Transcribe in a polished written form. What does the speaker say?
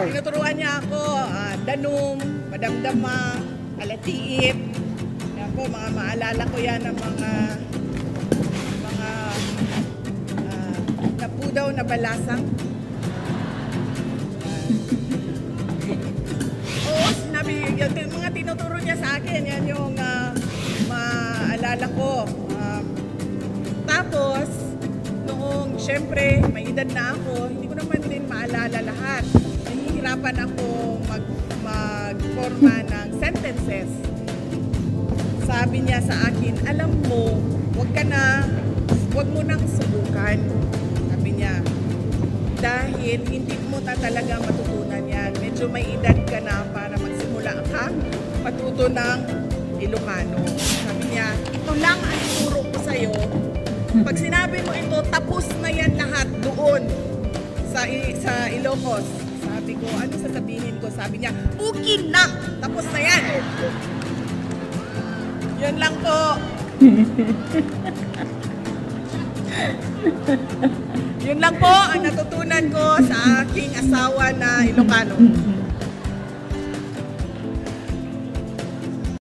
Tinuturuan niya ako, danum, madamdama, alatiit. Yan po, mga maalala ko yan ng mga napudaw na balasang. Oo, sinabi, yung mga tinuturo niya sa akin, yan yung maalala ko. Tapos, noong syempre, may edad na ako, hindi ko naman din maalala lahat. Nahihirapan ako mag-forma ng sentences. Sabi niya sa akin, alam mo, wag mo nang subukan. Sabi niya, dahil hindi mo talaga matutunan yan. Medyo may edad ka na para magsimula kang matuto ng Ilocano. Sabi niya, ito lang ang ituro ko sa'yo. Pag sinabi mo ito, tapos na yan lahat doon sa Ilocos. Sabi ko, ano sasabihin ko? Sabi niya, okay na! Tapos na yan! Yun lang po. Yun lang po ang natutunan ko sa aking asawa na Ilocano.